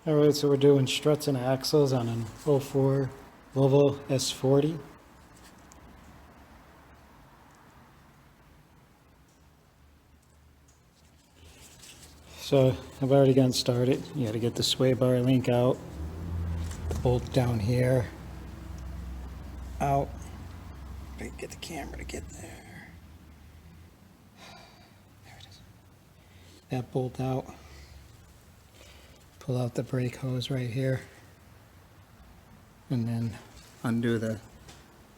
All right, so we're doing struts and axles on an '04 Volvo S40. So I've already gotten started. You got to get the sway bar link out, the bolt down here, out. Get the camera to get there. There it is. That bolt out. Pull out the brake hose right here. And then undo the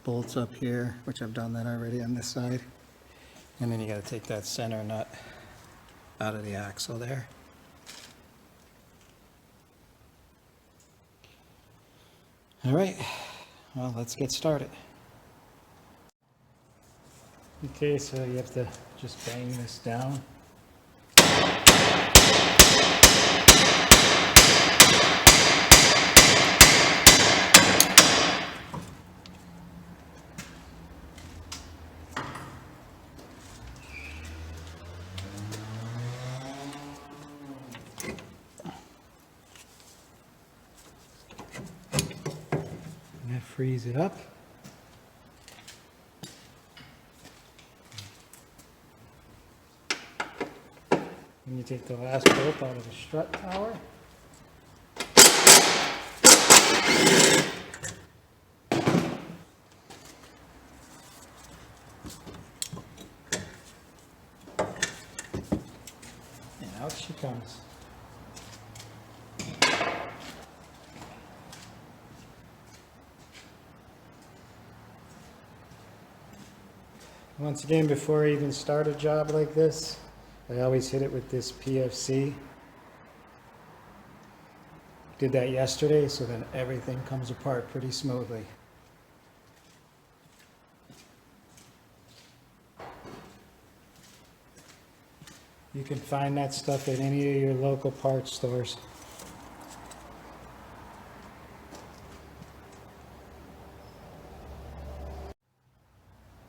bolts up here, which I've done that already on this side. And then you got to take that center nut out of the axle there. All right, well, let's get started. Okay, so you have to just bang this down. And that frees it up. And you take the last bolt out of the strut tower. And out she comes. Once again, before I even start a job like this, I always hit it with this PFC. Did that yesterday, so then everything comes apart pretty smoothly. You can find that stuff at any of your local parts stores.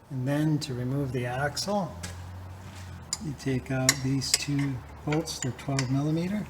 And then to remove the axle, you take out these two bolts, they're 12 millimeter.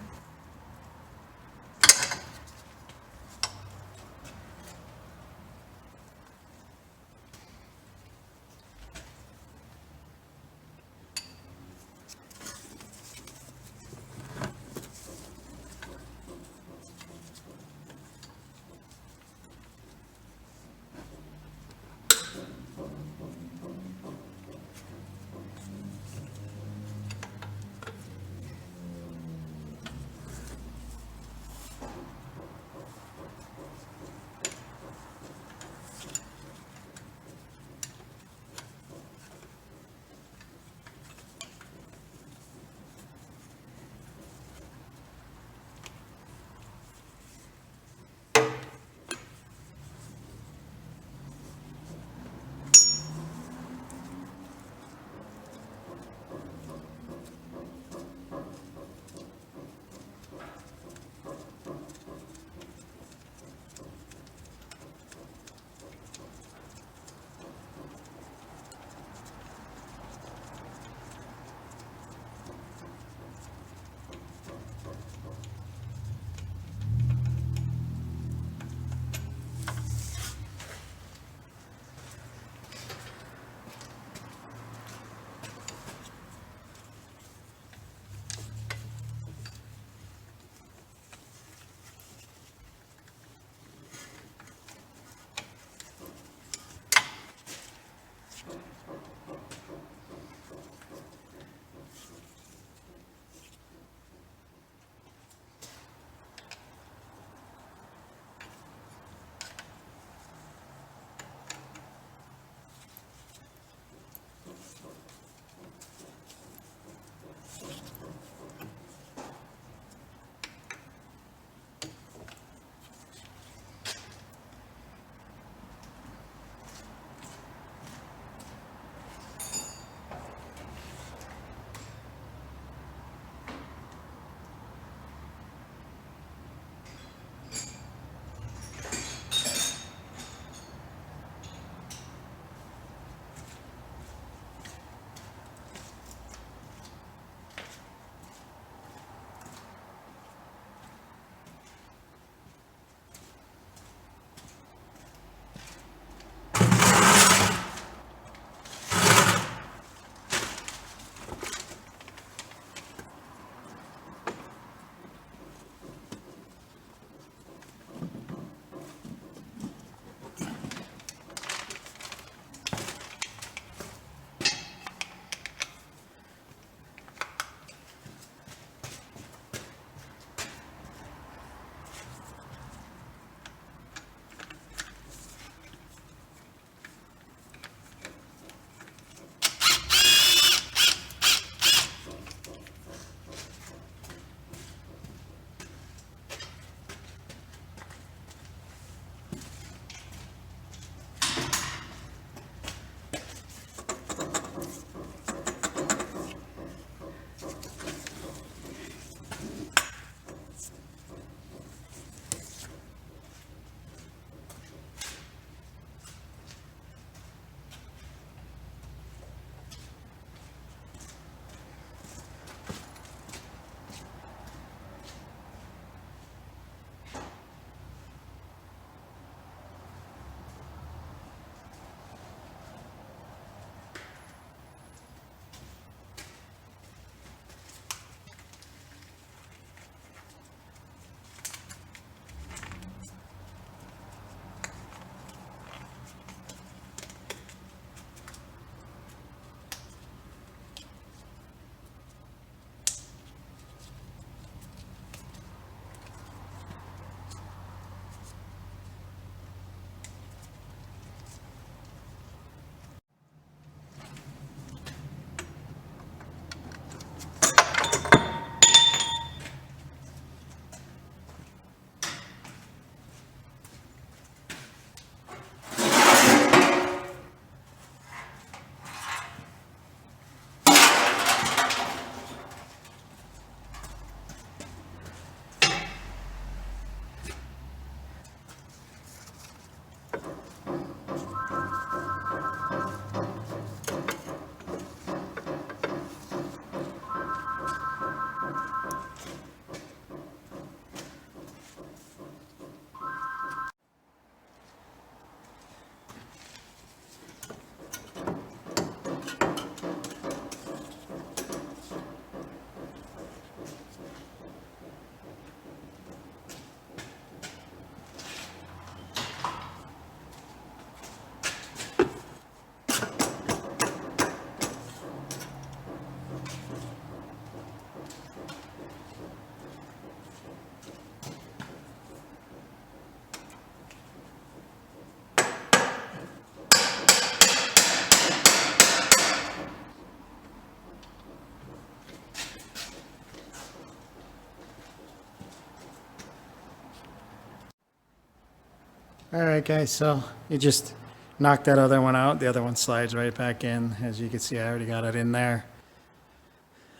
All right, guys, so you just knocked that other one out. The other one slides right back in. As you can see, I already got it in there.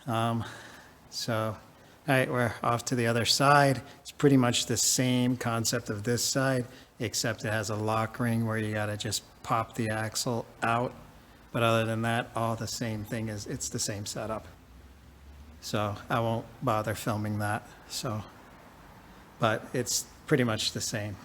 So, all right, we're off to the other side. It's pretty much the same concept of this side, except it has a lock ring where you gotta just pop the axle out. But other than that, all the same thing is, it's the same setup. So I won't bother filming that, so, but it's pretty much the same.